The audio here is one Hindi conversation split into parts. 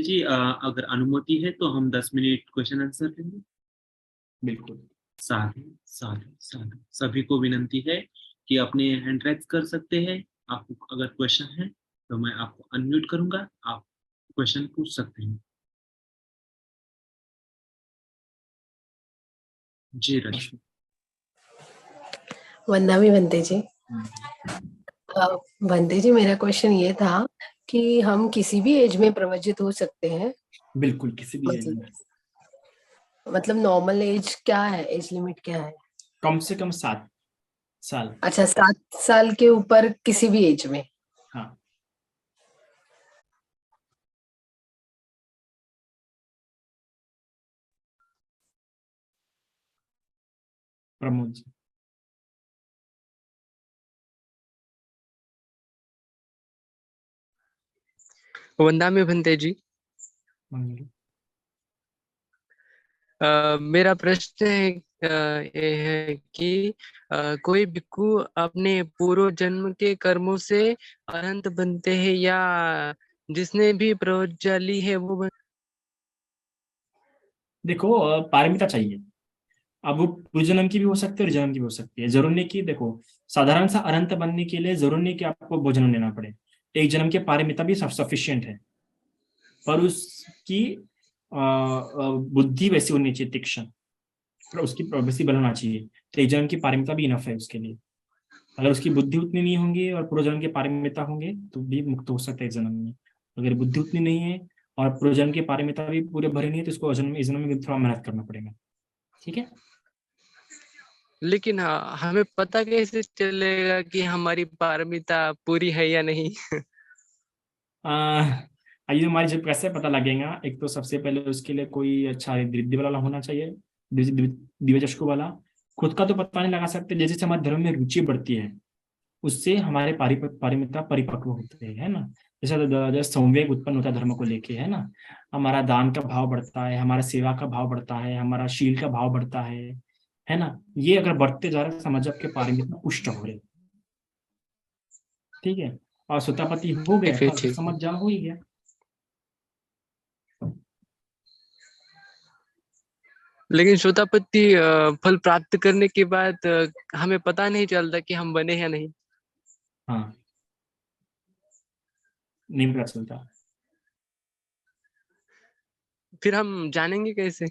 जी अगर अनुमति है तो हम 10 मिनट क्वेश्चन आंसर लेंगे। बिल्कुल। साधु साधु साधु। सभी को विनंती है कि अपने हैंड राइज कर सकते हैं। आपको अगर क्वेश्चन है तो मैं आपको अनम्यूट करूंगा, आप क्वेश्चन पूछ सकते हैं। जी रश्मि। वंदना बनते जी। बनते जी, मेरा क्वेश्चन ये था कि हम किसी भी एज में प्रवचित हो सकते हैं? बिल्कुल, किसी भी एज में। मतलब नॉर्मल एज क्या है, एज लिमिट क्या है? कम से कम 7 साल। अच्छा, 7 साल के ऊपर किसी भी एज में? हाँ। प्रमोद जी। वंदामी भंते जी। मेरा प्रश्न ये है कि कोई भिक्षु अपने पूर्व जन्म के कर्मों से अनंत बनते हैं या जिसने भी प्रवृत्ति ली है वो देखो, पारमिता चाहिए। अब वो पूर्व जन्म की भी हो सकती है और जन्म की भी हो सकती है। जरूर नहीं कि देखो, साधारण सा अनंत बनने के लिए जरूर नहीं कि आपको भोजन लेना पड़े। एक जन्म के पारमिता भी सफिशियंट है, पर उसकी बुद्धि वैसी होनी चाहिए, तीक्ष्ण, और उसकी वैसी बल होना चाहिए। तो एक जन्म की पारमिता भी इनफ है उसके लिए। अगर उसकी बुद्धि उतनी नहीं होंगी और पूर्व जन्म के पारमिता होंगे तो भी मुक्त हो सकता है इस जन्म में। अगर बुद्धि उतनी नहीं है और पूर्व जन्म के पारमिता भी पूरे भरे नहीं है तो इसको इस जन्म में थोड़ा मेहनत करना पड़ेगा। ठीक है। लेकिन हमें पता कैसे चलेगा कि हमारी पारमिता पूरी है या नहीं? ये हमारी जब कैसे पता लगेगा, एक तो सबसे पहले उसके लिए कोई अच्छा दिव्य वाला होना चाहिए, दिव्य चक्षु वाला। खुद का तो पता नहीं लगा सकते, जैसे जैसे हमारे धर्म में रुचि बढ़ती है उससे हमारे पारमिता परिपक्व होते हैं, है ना। जैसे संवेग उत्पन्न होता है धर्म को लेके, है ना। हमारा दान का भाव बढ़ता है, हमारा सेवा का भाव बढ़ता है, हमारा शील का भाव बढ़ता है ना। ये अगर बढ़ते जा रहे समझ आपके पारमिता पुष्ट हो रहे। ठीक है। और सुतापति हो गया फिर तो ठीक समझ जाओ हो ही गया। लेकिन श्रोतापति फल प्राप्त करने के बाद हमें पता नहीं चलता कि हम बने या नहीं। हाँ, नहीं पता चलता। फिर हम जानेंगे कैसे?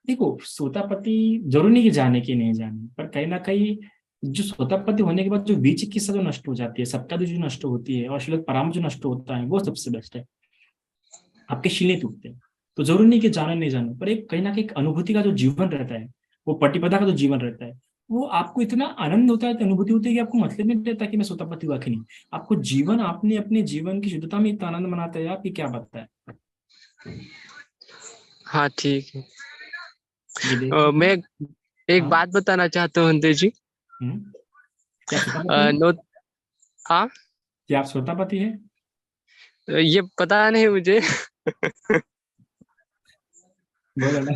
देखो, सोतापति जरूरी नहीं कि जाने की नहीं जाने, पर कहीं ना कहीं जो सोतापति होने के बाद जो विचिकित्सा जो नष्ट हो जाती है, सबका जो नष्ट होती है, और श्लोक पराम जो नष्ट होता है, वो सबसे बेस्ट है। आपके शीले टूटते हैं। तो जरूरी नहीं कि जाने नहीं जाने, पर एक कहीं ना कहीं एक अनुभूति का जो जीवन रहता है, वो पटिपदा का जो जीवन रहता है, वो आपको इतना आनंद होता है, इतनी अनुभूति होती है कि आपको मतलब नहीं रहता कि मैं सोतापति हुआ कि नहीं। आपको जीवन, आपने अपने जीवन की शुद्धता में इतना आनंद मनाते हैं आपकी क्या बात है। हाँ ठीक है। ये देखिए। मैं एक हाँ। बात बताना चाहता हूँ हंते जी। क्या सोतापति है? नो। हाँ, क्या आप सोतापति है? ये पता नहीं मुझे। बोलो ना।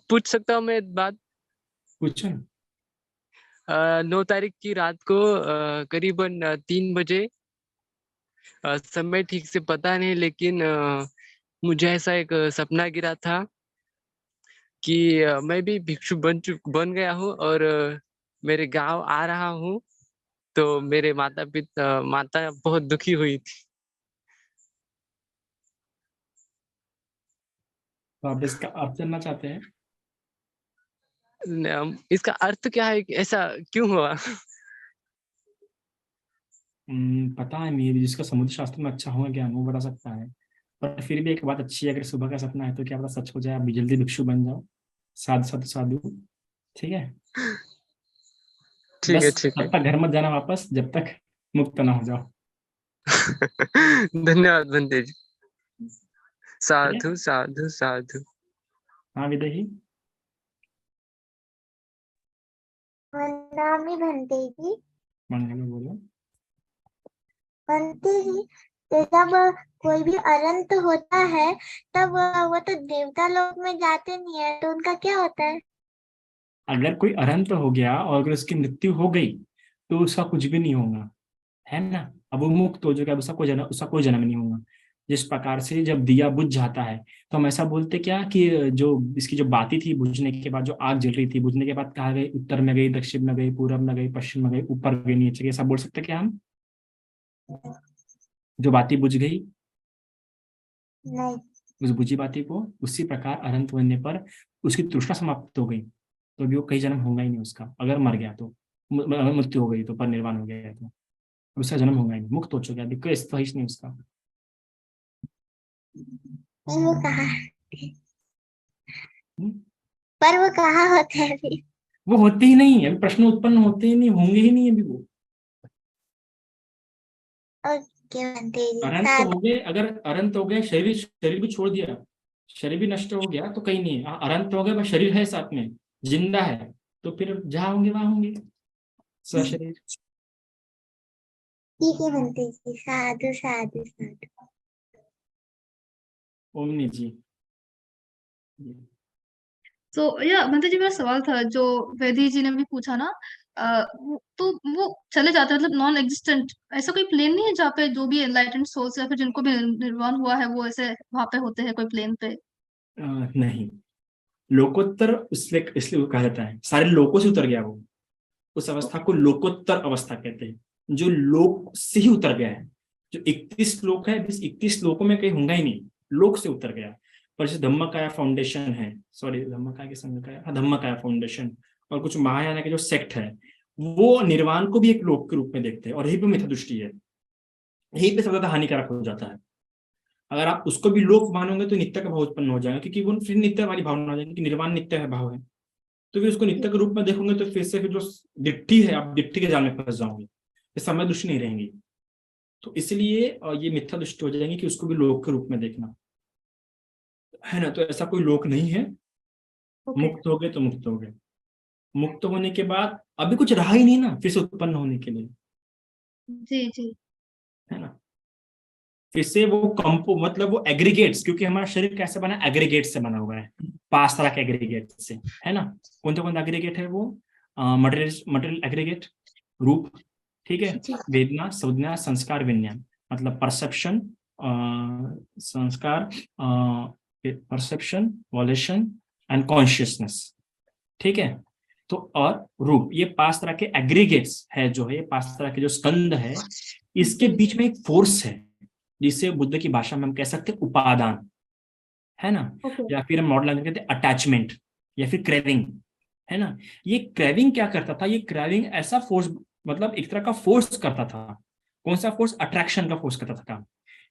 पूछ सकता हूँ मैं एक बात? पूछो। 9 तारीख की रात को करीबन 3 बजे, समय ठीक से पता नहीं, लेकिन मुझे ऐसा एक सपना गिरा था कि मैं भी भिक्षु बन गया हूँ और मेरे गांव आ रहा हूँ। तो मेरे माता बहुत दुखी हुई थी। तो आप इसका अर्थ जानना चाहते हैं? इसका अर्थ क्या है कि ऐसा क्यों हुआ? पता है, मेरे जिसका समुद्र शास्त्र में अच्छा होगा ज्ञान वो बता सकता है। पर फिर भी एक बात अच्छी है, अगर सुबह का सपना है तो क्या पता सच हो जाए, आप भी जल्दी भिक्षु बन जाओ। साधु साधु साधु। ठीक है। ठीक है, बस ठीक है। तब तक घर मत जाना वापस जब तक मुक्त ना हो जाओ। धन्यवाद बंदे जी। ठीक है। साधु साधु साधु। हाँ विदेही। वंदामी भंते जी। मंगल बोलो। भंते जी, तो जब कोई भी अनंत होता है तब वो तो देवता लोक में जाते नहीं है, तो उनका क्या होता है? अगर कोई अनंत हो गया और अगर उसकी मृत्यु हो गई तो उसका कुछ भी नहीं होगा, है ना। अब वो मुक्त हो जाएगा, उसका कोई जन्म नहीं होगा। जिस प्रकार से जब दिया बुझ जाता है तो हम ऐसा बोलते क्या कि जो इसकी जो बाती थी बुझने के बाद, जो आग जल रही थी बुझने के बाद कहाँ गई, उत्तर में गई, दक्षिण में गई, पूरब में गई, पश्चिम में गई, ऊपर गई, नीचे गई, ऐसा बोल सकते क्या हम? जो बाती बुझ गई, नहीं। उस बुझी बाती को, उसी प्रकार अनंत होने पर उसकी तृष्णा समाप्त हो गई तो भी वो कई जन्म होगा ही नहीं उसका, अगर मर गया तो, मृत्यु हो गई तो, पर निर्वाण हो गया तो उसका जन्म होगा ही नहीं, मुक्त हो चुका है, अभी कोई ख्वाहिश नहीं उसका। नहीं, वो कहाँ, हम्म? पर वो कहाँ होते हैं अभी? वो होते ही नहीं, अभी प्रश्न उत्पन्न होते ही नहीं, होंगे ही नहीं अभी वो। ओके बनते जी, अनंत साथ हो गए, अगर अनंत हो गए, शरीर भी छोड़ दिया, शरीर भी नष्ट हो गया तो कहीं नहीं है। अनंत हो गए पर शरीर है साथ में, जिंदा है, तो फिर जहाँ होंगे वहां होंगे सशरीर। ठीक है बनते जी, साधु साधु साधु। ओमनी जी। तो या मतलब जी मेरा सवाल था जो वैदी जी ने भी पूछा ना, तो वो चले जाते हैं मतलब नॉन एग्जिस्टेंट, ऐसा कोई प्लेन नहीं है जहाँ पे जो भी एनलाइटेंड सोल्स या फिर जिनको भी निर्वाण हुआ है वो ऐसे वहां पे होते हैं कोई प्लेन पे? नहीं, लोकोत्तर इसलिए वो कहा जाता है, सारे लोकों से उतर गया वो, उस अवस्था को लोकोत्तर अवस्था कहते हैं, जो लोक से ही उतर गया है। जो 31 श्लोक है, इस 31 श्लोकों में कहीं होगा ही नहीं, लोक से उतर गया। पर जैसे धम्मकाया फाउंडेशन है, सॉरी धम्मकाया के संग का, हाँ धम्मकाया फाउंडेशन, और कुछ महायान के जो सेक्ट है वो निर्वाण को भी एक लोक के रूप में देखते हैं, और यही पे मिथ्या दृष्टि है, यही पे सबसे ज्यादा हानिकारक हो जाता है। अगर आप उसको भी लोक मानोगे तो नित्य का भाव उत्पन्न हो जाएगा, क्योंकि वो फिर नित्य वाली भावना हो जाएगी कि निर्वाण नित्य है भाव है, तो फिर उसको नित्य के रूप में देखोगे तो फिर से फिर जो दिट्ठी है, आप दिट्ठी के जाल में फंस जाओगे, समय दृष्टि नहीं रहेंगी। तो इसलिए ये मिथ्या दृष्टि हो जाएंगी कि उसको भी लोक के रूप में देखना है ना। तो ऐसा कोई लोक नहीं है। मुक्त हो गए तो मुक्त हो गए, मुक्त होने के बाद अभी कुछ रहा ही नहीं ना फिर से उत्पन्न होने के लिए, जी जी। है ना। फिर से वो कंपो मतलब वो एग्रीगेट्स, क्योंकि हमारा शरीर कैसे बना, एग्रीगेट से बना हुआ है, 5 तरह के एग्रीगेट से, है ना। कौन एग्रीगेट है वो? मटेरियल एग्रीगेट, रूप, ठीक है, वेदना, संज्ञा, संस्कार, विज्ञान, मतलब परसेप्शन, संस्कार, परसेप्शन, वॉल्यूशन एंड कॉन्शियसनेस, ठीक है। तो और रूप, ये 5 तरह के एग्रीगेट्स है, जो है ये 5 तरह के जो स्कंद है, इसके बीच में एक फोर्स है जिसे बुद्ध की भाषा में हम कह सकते हैं उपादान, है ना। या फिर हम मॉडर्न लैंग्वेज कहते हैं अटैचमेंट, या फिर क्रेविंग, है ना। ये क्रेविंग क्या करता था, ये क्रेविंग ऐसा फोर्स, मतलब एक तरह का फोर्स करता था। कौन सा फोर्स? अट्रैक्शन का फोर्स करता था काम।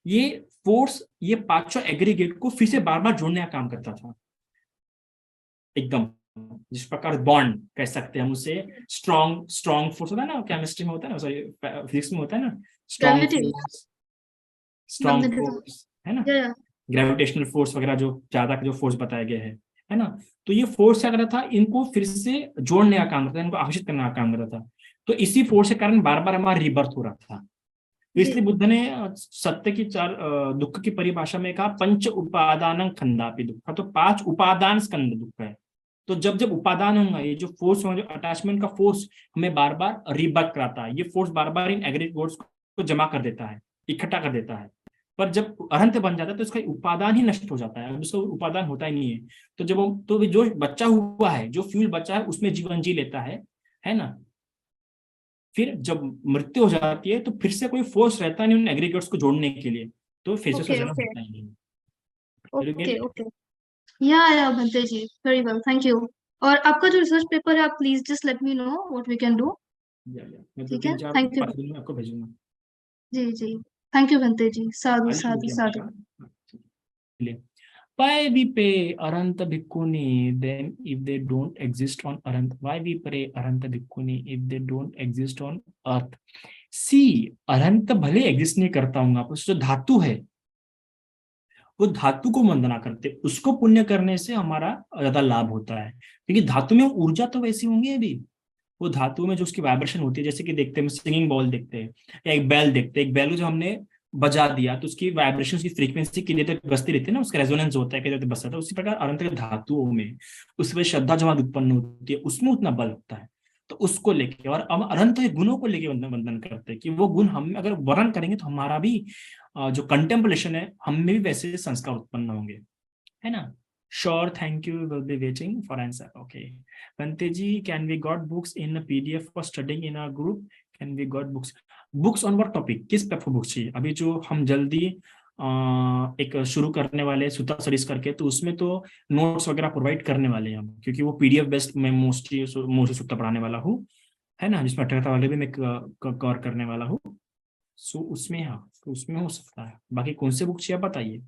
ये फोर्स ये 5 एग्रीगेट को फिर से बार बार जोड़ने का काम करता था, एकदम जिस प्रकार बॉन्ड कह सकते हैं हम उसे, स्ट्रॉन्ग फोर्स होता है ना, केमिस्ट्री में होता है ना, सॉरी फिजिक्स में होता है ना, स्ट्रॉन्ग फोर्स, है ना, ग्रेविटेशनल फोर्स वगैरह, जो ज्यादा जो फोर्स बताया गया है ना। तो ये फोर्स क्या कर रहा था, इनको फिर से जोड़ने का काम करता था, इनको आकर्षित करने का काम करता था। तो इसी फोर्स के कारण बार बार हमारा रिबर्थ हो रहा था। तो इसलिए बुद्ध ने सत्य की 4 दुख की परिभाषा में कहा, पंच उपादान खंडापि दुख, तो 5 उपादान स्कंद दुख है। तो जब जब उपादान होगा, ये जो फोर्स होगा, जो अटैचमेंट का फोर्स हमें बार बार रिबर्थ कराता है, ये फोर्स बार बार इन एग्रीगेट्स को जमा कर देता है, इकट्ठा कर देता है। पर जब अनंत बन जाता है तो उसका उपादान ही नष्ट हो जाता है, उसका उपादान होता ही नहीं है। तो जब तो जो बच्चा हुआ है, जो फ्यूल बचा है, उसमें जीवन जी लेता है ना। फिर जब मृत्यु हो जाती है तो फिर से कोई फोर्स रहता नहीं उन एग्रीगेट्स को जोड़ने के लिए, तो फिर से उसका जन्म होता ही नहीं। ओके या Bhante ji, very well, thank you. और आपका जो रिसर्च पेपर है, आप please just let me know what we can do. मैं तो ठीक है, 3-4 थैंक यू दिन में आपको भेजूंगा। जी, थैंक यू भंते जी, साधु साधु साधु। Why we pray Arhanta Bhikkhuni then if they don't exist on Arhanta? Why we pray Arhanta Bhikkhuni if they don't exist on earth? See, Arhanta भले एग्जिस्ट नहीं करता हूँ, पर जो धातु है वो धातु को वंदना करते, उसको पुण्य करने से हमारा ज्यादा लाभ होता है, क्योंकि धातु में ऊर्जा तो वैसी होंगी अभी, वो धातु में जो उसकी वाइब्रेशन होती है, जैसे कि देखते हैं सिंगिंग बॉल देखते हैं, या एक बेल देखते हैं, एक बेल को जो हमने बजा दिया तो उसकी वाइब्रेशन, उसकी फ्रीक्वेंसी कितनी देर बजती रहती है ना, उसका रेजोनेंस होता है, कितनी देर बजता है। उसी प्रकार अनंत के धातुओं में उसमें श्रद्धा जमा उत्पन्न होती है, उसमें उतना बल होता है। तो उसको लेके, और हम अनंत गुणों को लेके वंदन करते हैं कि वो गुण हम अगर वर्णन करेंगे तो हमारा भी जो कंटेम्पलेशन है हम में भी वैसे संस्कार उत्पन्न होंगे, है ना। Sure, thank you, will be waiting for answer. Okay Bhante ji, can we got books in PDF for studying in our group? Can we got books on what topic? किस पे आपको बुक्स चाहिए? अभी जो हम जल्दी एक शुरू करने वाले सूता सीरीज करके, तो उसमें तो नोट्स वगैरह प्रोवाइड करने वाले हैं हम, क्योंकि वो PDF बेस्ड मैं मोस्टली सूत्र पढ़ाने वाला हूँ, है ना, जिसमें 18 वाले भी मैं कवर करने वाला हूँ। सो उसमें, हाँ, तो उसमें हो सकता है। बाकी कौन से बुक चाहिए आप बताइए,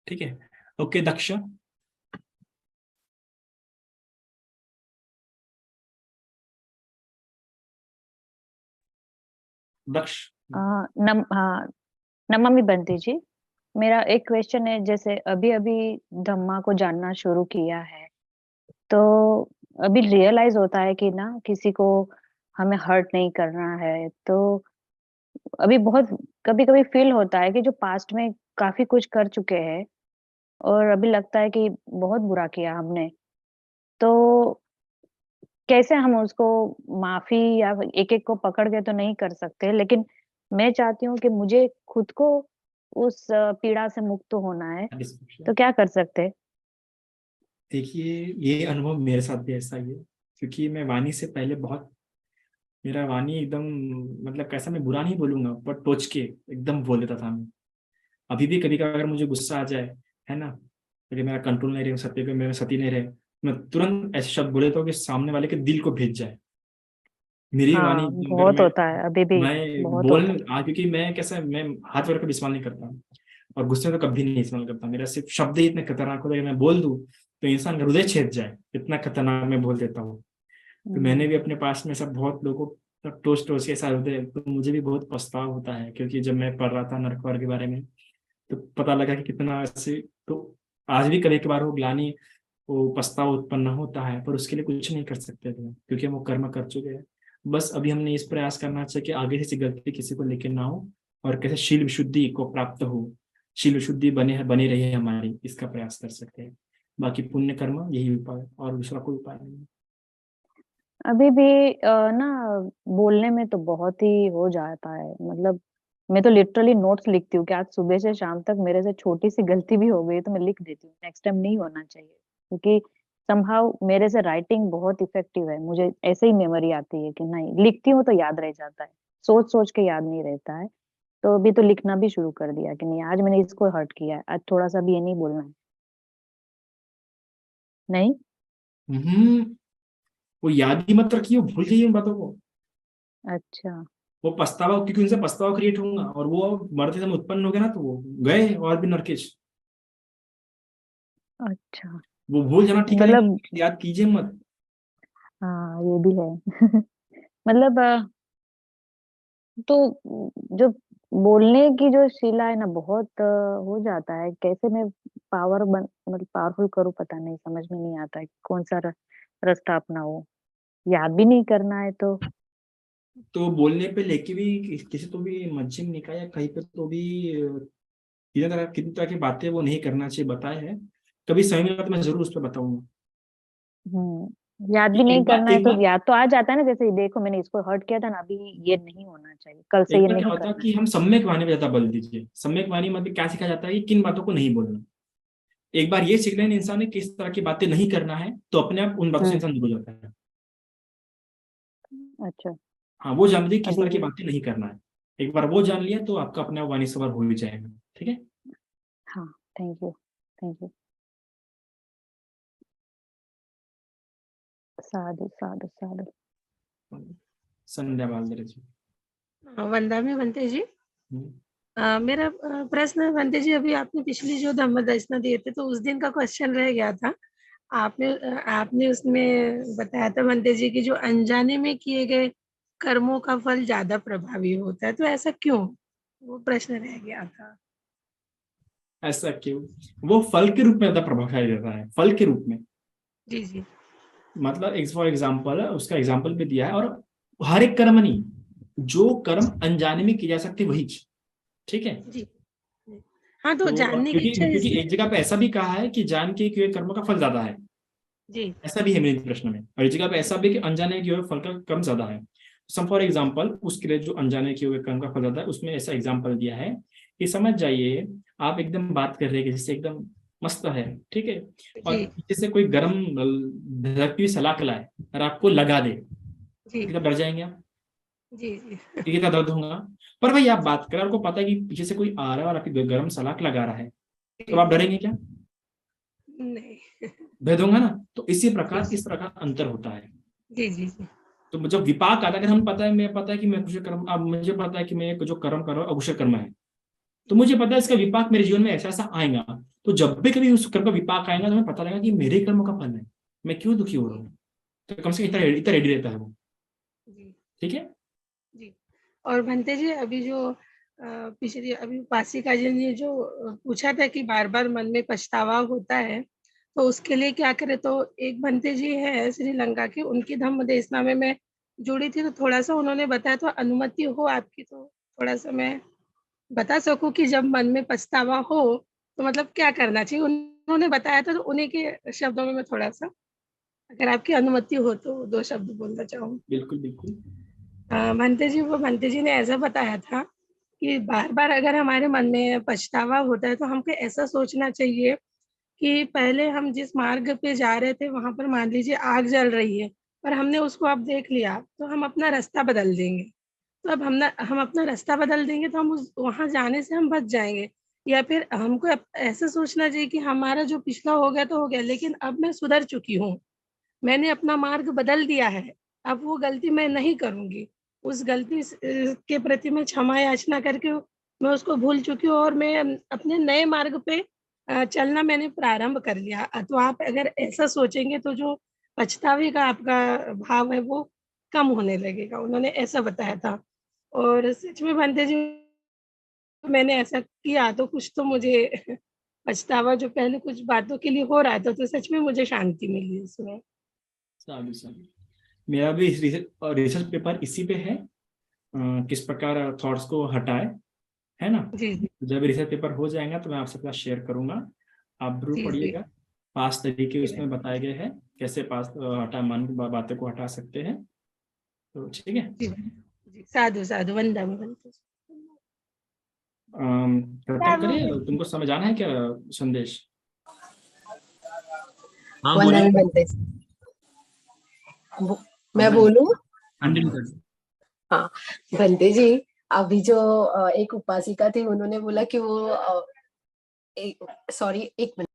ठीक है। ओके दक्ष, दक्ष। हाँ, नमामि बंटी जी, मेरा एक क्वेश्चन है। जैसे अभी अभी धम्मा को जानना शुरू किया है, तो अभी रियलाइज होता है कि ना किसी को हमें हर्ट नहीं करना है, तो अभी बहुत कभी कभी फील होता है कि जो पास्ट में काफी कुछ कर चुके हैं और अभी लगता है कि बहुत बुरा किया हमने, तो कैसे हम उसको माफी, या एक एक को पकड़ के तो नहीं कर सकते, लेकिन मैं चाहती हूँ कि मुझे खुद को उस पीड़ा से मुक्त होना है, तो क्या कर सकते हैं? देखिए, ये अनुभव मेरे साथ भी ऐसा ही है, क्योंकि मैं वाणी से पहले बहुत, मेरा वाणी एकदम, मतलब कैसा, मैं बुरा नहीं बोलूंगा पर टोच के एकदम बोल देता था मैं। अभी भी कभी कभी अगर मुझे गुस्सा आ जाए, है ना, क्योंकि मेरा कंट्रोल नहीं रहे, सत्य पे मेरे सती नहीं रहे, मैं तुरंत ऐसे शब्द बोले तो कि सामने वाले के दिल को भेज जाए मेरी वाणी। हाँ, अगर बहुत होता है, अभी भी मैं बहुत बोल होता है। क्योंकि मैं कैसा, मैं हाथ वगैरह का इस्तेमाल नहीं करता और गुस्से में तो कभी नहीं इस्तेमाल करता। मेरा सिर्फ शब्द ही इतने खतरनाक होता है कि मैं बोल दूं तो इंसान का हृदय छेद जाए, इतना खतरनाक मैं बोल देता हूँ। तो मैंने भी अपने पास में सब बहुत लोगों को टोच टोच के साथ होते, तो मुझे भी बहुत पछतावा होता है, क्योंकि जब मैं पढ़ रहा था नरक के बारे में तो पता लगा कि कितना ऐसे, तो आज भी कभी कभार वो ग्लानि, वो पछतावा उत्पन्न होता है, पर उसके लिए कुछ नहीं कर सकते थे क्योंकि हम वो कर्म कर चुके हैं। बस अभी हमने इस प्रयास करना चाहिए कि आगे से गलती किसी को लेकर ना हो और कैसे शील विशुद्धि को प्राप्त हो, शील विशुद्धि बनी रहे हमारी, इसका प्रयास कर सकते हैं। बाकी पुण्य कर्म यही उपाय, और दूसरा कोई उपाय नहीं। अभी भी ना बोलने में तो बहुत ही हो जाता है, मतलब मैं तो लिटरली नोट्स लिखती हूँ कि आज सुबह से शाम तक मेरे से छोटी सी गलती भी हो गई तो मैं लिख देती हूँ, नेक्स्ट टाइम नहीं होना चाहिए, क्योंकि समहाउ मेरे से राइटिंग बहुत इफेक्टिव है। मुझे ऐसे ही मेमोरी आती है कि नहीं, लिखती हूँ तो याद रह जाता है, सोच सोच के याद नहीं रहता है। तो अभी तो लिखना भी शुरू कर दिया कि नहीं, आज मैंने इसको हर्ट किया है, आज थोड़ा सा भी ये नहीं बोलना है। नहीं, वो याद ही मत रखिए, भूल जाइए उन बातों को। अच्छा वो पछतावा, क्योंकि उनसे पछतावा क्रिएट होगा और वो मरते समय उत्पन्न हो गया ना, तो वो गए और भी नरकेश। अच्छा, वो भूल जाना ठीक है, मतलब लेकिन याद कीजिए मत। हाँ ये भी है। मतलब तो जो बोलने की जो शीला है ना, बहुत हो जाता है। कैसे मैं मतलब पावरफुल करूँ, पता नहीं, समझ में नहीं आता है कौन सा रास्ता अपनाऊं। याद भी नहीं करना है तो बोलने पे लेके भी किसी तो भी मध्यम निकाय या कहीं पे तो भी कितनी तरह की बातें वो नहीं करना चाहिए, बताए हैं। कभी समय मिला तो मैं जरूर उस पर बताऊंगा। याद भी नहीं एक बार करना है एक तो बार याद तो आ जाता है ना, जैसे देखो मैंने इसको हर्ट किया था ना, अभी ये नहीं होना चाहिए, कल से एक ये बार क्या नहीं होता है करना कि हम सम्यक वाणी पे ज्यादा बल दीजिए। सम्यक वाणी में क्या सिखाया जाता है कि किन बातों को नहीं बोलना। एक बार ये सीख लेना इंसान ने किस तरह की बातें नहीं करना है, तो अपने आप उन बातों से है। इंसान दूर हो जाता है। अच्छा, हाँ, वो जान लीजिए किस अभी तरह की बातें नहीं करना है। एक बार वो जान लिया तो आपका अपने आप वाणी सवार हो ही जाएगा। ठीक है। हाँ, थैंक यू, थैंक यू। साधु साधु साधु। संध्या बालदरे जी। वंदा में बनते जी। हम्म। मेरा प्रश्न बनते जी, अभी आपने पिछली जो धम्म दर्शना दिए थे तो उस दिन का क्वेश्चन रह गया था। आपने उसमें बताया था बनते जी कि जो अनजाने में किए गए कर्मों का फल ज्यादा प्रभावी होता है, तो ऐसा क्यों? वो प्रश्न रह गया था। ऐसा क्यों? वो फल के रूप में ज्यादा प्रभावशाली रहता है, फल के रूप में। जी जी मतलब फॉर एग्जाम्पल उसका एग्जाम्पल भी दिया है, और हर एक कर्म नहीं, जो कर्म अनजाने में की जा सकती वही, ठीक है। जी। हाँ, तो तो जानने की क्योंकि इच्छा क्योंकि इसलिए। एक जगह पे ऐसा भी कहा है कि जान के किए कर्मों का फल ज्यादा है। जी ऐसा भी है मेरे प्रश्न में, और इस जगह पे ऐसा भी कि अनजाने किए हुए फल का क्रम ज्यादा है। सम फॉर एग्जाम्पल, उसके लिए जो अनजाने किए हुए क्रम का फल ज्यादा है, उसमें ऐसा एग्जाम्पल दिया है कि समझ जाइए आप एकदम बात कर रहे हैं जिससे एकदम मस्त है, ठीक है, और जी पीछे से कोई गर्म धड़कती हुई सलाख लाए और आपको लगा दे, जी कितना डर जाएंगे आप, जी जी कि कितना दर्द होगा। पर भाई आप बात करें, आपको पता है कि पीछे से कोई आ रहा है और आपकी गर्म सलाख लगा रहा है, तो आप डरेंगे क्या? नहीं भेद होगा ना। तो इसी जी प्रकार इस प्रकार अंतर होता है। जी जी जी तो जब विपाक आता है, अगर हम पता है, मैं पता है कि मैं कुशल कर्म, अब मुझे पता है कि मैं जो कर्म कर रहा हूँ अकुशल कर्म है, तो मुझे पता है इसका विपाक मेरे जीवन में ऐसा ऐसा आएगा। तो जब भी कभी उस कर्म का विपाक आएगा तो हमें पता लगेगा कि मेरे कर्मों का फल है, मैं क्यों दुखी हो रहा हूँ। तो कम से कम इतना इतना रेडी रहता है वो, जी ठीक है। जी। और भंते जी अभी जो पिछली अभी उपासिका जी ने जो पूछा था कि बार बार मन में पछतावा होता है, तो उसके लिए क्या करे, तो एक भंते जी है श्रीलंका के, उनकी धम्म देशना में मैं जुड़ी थी, तो थोड़ा सा उन्होंने बताया, तो अनुमति हो आपकी तो थोड़ा सा मैं बता सकूं कि जब मन में पछतावा हो तो मतलब क्या करना चाहिए, उन्होंने बताया था, तो उन्हीं के शब्दों में मैं थोड़ा सा, अगर आपकी अनुमति हो तो 2 शब्द बोलना चाहूँ। बिल्कुल बिल्कुल। भंते जी ने ऐसा बताया था कि बार-बार अगर हमारे मन में पछतावा होता है, तो हमको ऐसा सोचना चाहिए कि पहले हम जिस मार्ग पे जा रहे थे, वहाँ पर मान लीजिए आग जल रही है, पर हमने उसको अब देख लिया, तो हम अपना रास्ता बदल देंगे। तो अब हम अपना रास्ता बदल देंगे, तो हम उस वहाँ जाने से हम बच जाएँगे। या फिर हमको ऐसा सोचना चाहिए कि हमारा जो पिछला हो गया तो हो गया, लेकिन अब मैं सुधर चुकी हूँ। मैंने अपना मार्ग बदल दिया है, अब वो गलती मैं नहीं करूँगी। उस गलती के प्रति मैं क्षमा याचना करके मैं उसको भूल चुकी हूँ, और मैं अपने नए मार्ग पे चलना मैंने प्रारंभ कर लिया। तो आप अगर ऐसा सोचेंगे तो जो पछतावे का आपका भाव है वो कम होने लगेगा, उन्होंने ऐसा बताया था। और सच में भंते जी मैंने ऐसा किया तो कुछ तो मुझे पछतावा जो पहले कुछ बातों के लिए हो रहा था, तो सच में मुझे शांति मिली उसमें। साधु साधु। मेरा भी रिसर्च पेपर इसी पे है, किस प्रकार थॉट्स को हटाए, है ना। जी, जी। जब रिसर्च पेपर हो जाएगा तो मैं आपसे साथ शेयर करूंगा, आप जरूर जी, जी। पढ़िएगा। पास तरीके जी, उसमें बताए गए हैं, कैसे पास हटा मन की बातें को हटा सकते हैं, तो ठीक है। जी, जी। साधु, साधु, वंदन भंते। खत्म करिए, तुमको समझ आना है क्या संदेश? हाँ बोलिए, वंदन बनते। मैं बोलूं? कंटिन्यू करिए। हाँ, बनते जी, अभी जो एक उपासिका थी, उन्होंने बोला कि वो सॉरी, एक मिनट।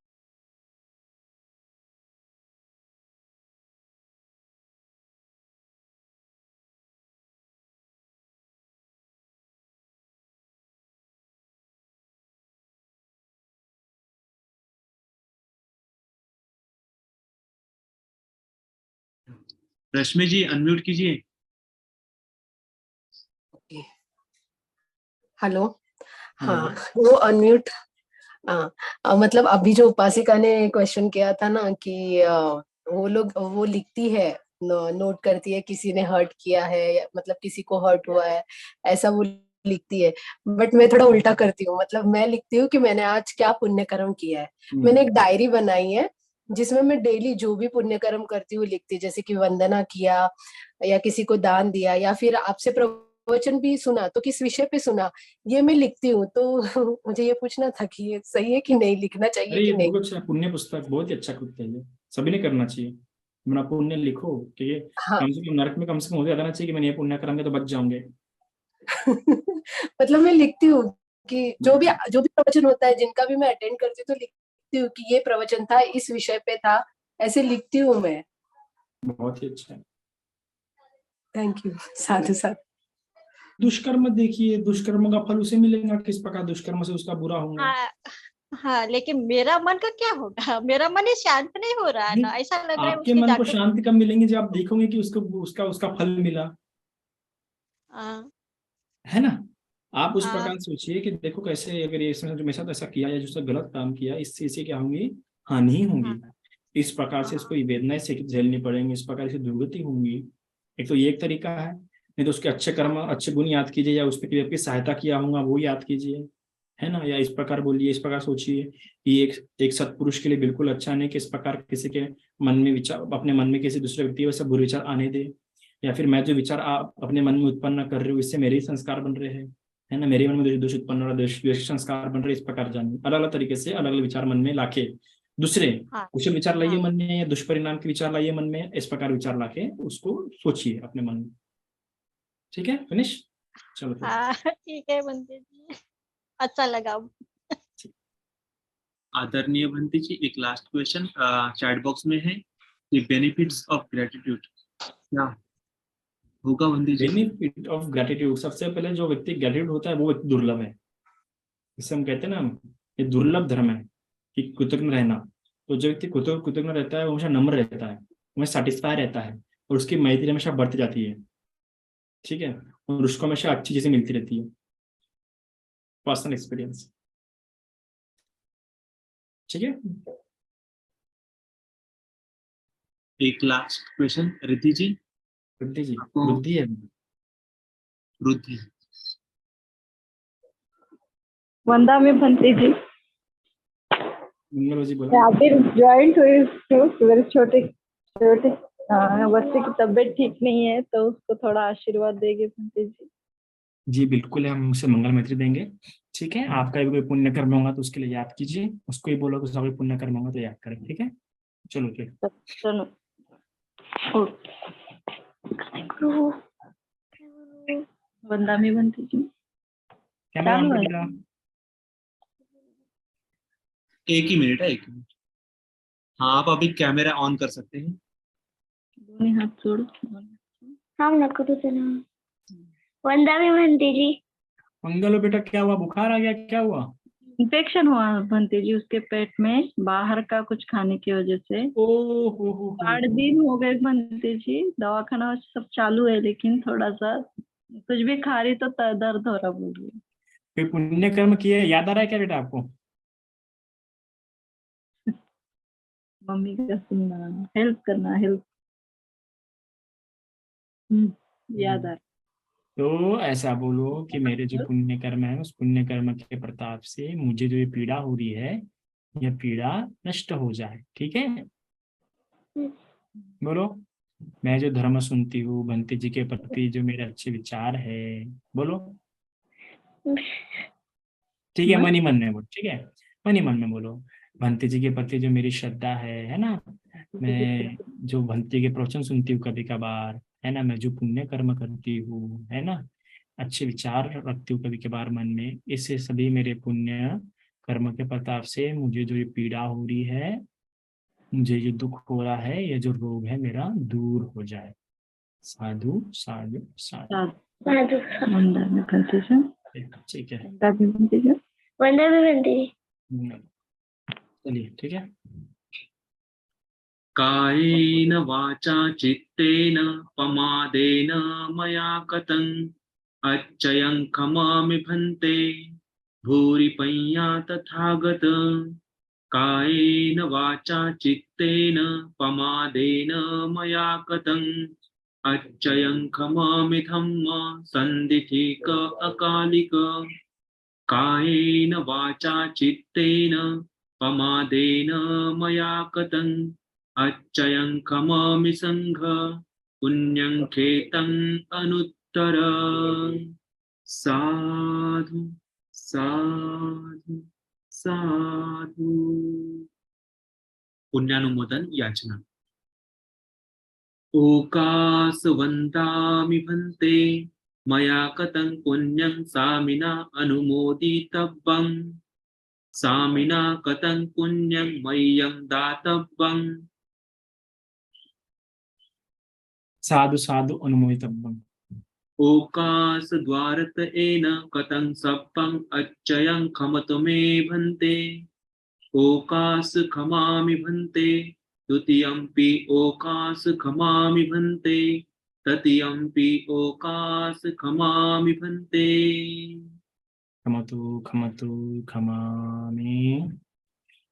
रश्मि जी अनम्यूट कीजिए। हेलो। हाँ, हेलो। वो अनम्यूट। हाँ, मतलब अभी जो उपासिका ने क्वेश्चन किया था ना कि वो लिखती है, नोट करती है किसी ने हर्ट किया है, मतलब किसी को हर्ट हुआ है, ऐसा वो लिखती है। बट मैं थोड़ा उल्टा करती हूँ, मतलब मैं लिखती हूँ कि मैंने आज क्या पुण्य कर्म किया है। मैंने एक डायरी बनाई है जिसमें मैं डेली जो भी पुण्य कर्म करती हूँ लिखती हूँ, जैसे कि वंदना किया या किसी को दान दिया या फिर आपसे प्रवचन भी सुना तो किस विषय पे सुना, ये मैं लिखती हूँ। तो मुझे ये पूछना था कि ये सही है कि नहीं, लिखना चाहिए अरे ये कि नहीं? बहुत अच्छा पुण्य पुस्तक, बहुत ही अच्छा कृत्य है ये, सभी ने करना चाहिए। अपना पुण्य लिखो कि ये हाँ। कम से कम नरक में कम से कम हो जाना चाहिए कि मैंने ये पुण्य करेंगे तो बच जाऊंगे। मतलब मैं लिखती हूँ कि जो भी प्रवचन होता है, जिनका भी मैं अटेंड करती हूँ, तो लिखती हूँ कि ये प्रवचन था, इस विषय पे था, ऐसे लिखती हूँ मैं। बहुत ही अच्छा है। Thank you. साधु साधु। दुष्कर्म देखिए, दुष्कर्म का फल उसे मिलेगा, किस प्रकार दुष्कर्म से उसका बुरा होगा। हाँ हाँ, लेकिन मेरा मन का क्या होगा, मेरा मन ही शांत नहीं हो रहा है ना, ऐसा लग रहा है आपके उसके मन को जाके। शांति कब मिलेंगे जब आप देखोगे कि उसको उसका उसका फल मिला, हाँ है ना। आप उस हाँ प्रकार सोचिए कि देखो कैसे, अगर ये इसने जो मेरे साथ ऐसा किया या जो गलत काम किया, इससे इसे क्या होंगी, हानि होंगी। हाँ इस प्रकार से हाँ इसको वेदनाएं से झेलनी पड़ेंगी, इस प्रकार से दुर्गति होंगी। एक तो ये एक तरीका है, नहीं तो उसके अच्छे कर्म अच्छे गुण याद कीजिए, या उस पर आपकी सहायता किया होगा वो याद कीजिए, है ना, या इस प्रकार बोलिए, इस प्रकार सोचिए। ये एक सत्पुरुष के लिए बिल्कुल अच्छा नहीं कि इस प्रकार किसी के मन में विचार, अपने मन में किसी दूसरे व्यक्ति वैसे बुरे विचार आने दे, या फिर मैं जो विचार आप अपने मन में उत्पन्न कर रहे हो इससे मेरे ही संस्कार बन रहे हैं, है ना, मेरे मन में दोष उत्पन्न हो रहा है, द्वेष संस्कार बन रहे, इस प्रकार जानिए। अलग अलग तरीके से अलग अलग विचार मन में लाके दूसरे हाँ कुशल विचार लाइए हाँ मन में, या दुष्परिणाम के विचार लाइए मन में, इस प्रकार विचार लाके उसको सोचिए अपने मन में। ठीक है, फिनिश। चलो फिर। हाँ ठीक है बंदे जी, अच्छा लगा। आदरणीय भंती जी, एक लास्ट क्वेश्चन चैट बॉक्स में है कि बेनिफिट्स ऑफ ग्रेटिट्यूड क्या होगा भंती जी? बेनिफिट ऑफ ग्रेटिट्यूड, सबसे पहले जो व्यक्ति ग्रेटिट्यूड होता है वो एक दुर्लभ है, जिसे हम कहते हैं ना, ये दुर्लभ धर्म है कि कृतज्ञ रहना। तो जो व्यक्ति कृतज्ञ रहता है वो हमेशा नम्र रहता है, हमेशा सेटिस्फाई रहता है, और उसकी मैत्री हमेशा बढ़ती जाती है। ठीक है, और उसको हमेशा अच्छी चीजें मिलती रहती है, पर्सनल एक्सपीरियंस। ठीक है, एक लास्ट क्वेश्चन रिद्धि जी। बुद्धि जी, आपको बुद्धि है। रुद्धि वंदा में भंती जी, मंगल जी बोला। अभी ज्वाइंट हुई हूँ, मेरे छोटे छोटे बच्चे की तबीयत ठीक नहीं है, तो उसको थोड़ा आशीर्वाद देंगे भंती जी। जी बिल्कुल, हम उसे मंगल मैत्री देंगे। ठीक है, आपका भी कोई पुण्य कर्म होगा तो उसके लिए याद कीजिए, उसको ही बोलो कि उसका कोई पुण्य कर्म होगा तो याद करें। ठीक है, चलो फिर। चलो वंदा में भंती जी, कैमरा ऑन चालू कर है। दिया। एक ही मिनट है, एक ही मिनट। हाँ, आप अभी कैमरा ऑन कर सकते हैं। दोनों हाथ जोड़ो। हम नको तो चलो। वंदा में भंती जी, मंगल बेटा, क्या हुआ, बुखार आ गया, क्या हुआ? इन्फेक्शन हुआ भंती जी उसके पेट में, बाहर का कुछ खाने की वजह से। ओ हो 8 दिन हो गए भंती जी, दवाखाना सब चालू है, लेकिन थोड़ा सा कुछ भी खा रही तो दर्द हो रहा बोल रही है। कोई पुण्य कर्म किए, याद आ रहा है क्या बेटा आपको? मम्मी का सुनना, हेल्प करना, हेल्प याद आ रहा। तो ऐसा बोलो कि मेरे जो पुण्य कर्म है उस पुण्य कर्म के प्रताप से मुझे जो ये पीड़ा हो रही है, यह पीड़ा नष्ट हो जाए। ठीक है, बोलो। मैं जो धर्म सुनती हूँ, भंती जी के प्रति जो मेरे अच्छे विचार है, बोलो। ठीक है, मन ही मन में बोलो। ठीक है, मन ही मन में बोलो। भंती जी के प्रति जो मेरी श्रद्धा है ना, मैं जो भंती के प्रवचन सुनती हूँ कभी कभार, है ना, मैं जो पुण्य कर्म करती हूँ, है ना, अच्छे विचार रखती हूँ कभी कभार मन में, इससे सभी मेरे पुण्य कर्म के प्रताप से मुझे जो ये पीड़ा हो रही है, मुझे जो दुख हो रहा है, ये जो रोग है मेरा दूर हो जाए। साधु साधु साधु। साधु वंदा में भंती जी, ठीक है, वंदा में भंती जी, वंदा में भंती जी। चलिए ठीक है। कायेन वाचा चित्तेन पमादेन मया कतं अच्छयं खमामि भन्ते भूरि पय्या तथागत। कायेन वाचा चित्तेन पमादेन मया कतं अच्छयं खमामि धम्म सन्दिथिक अकालिक। कायेन वाचा चित्तेन पमादेन मया कतं अच्छयं खमामि संघ पुण्यं खेतं अनुत्तर। साधु साधु साधु। पुण्यानुमोदन याचना। ओकास वन्दामि भन्ते मया कतं पुण्यं सामिना अनुमोदितव्यं। सामिना कतं पुण्यं मह्यं दातव्यं। साधु साधु अनुमोदितव्यम्। ओकास द्वारत एन कतं सप्पं अच्छयं खमतु मे भन्ते। ओकास खमामि भन्ते द्वितीयंपि ओकास खमामि भन्ते तृतीयंपि ओकास खमामि भन्ते। खमतु खमतु खमामि।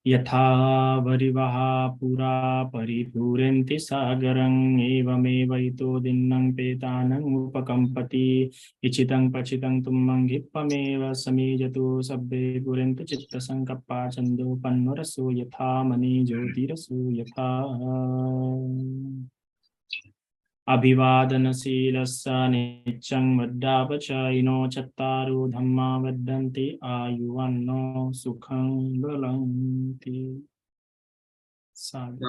यथा वरिवः पुरा परिपूरन्ति सागरम् एवमेव इतो दिन्नं पेतानम् उपकम्पति इचितं पचितं तुम्मं घिप्पमेव समीजतु सब्बे पुरन्तु चित्तसङ्कप्पा चन्दोपन्नरसो यथा मणि ज्योतिरसो यथा अभिवादनशीलस्य नित्यं वड्डापचायिनो चत्तारो धम्मा वर्धन्ते आयुवन्नो सुखं बलन्ति। साधु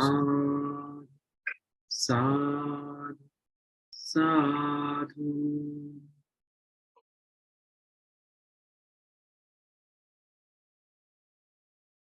साधु साधु साधु।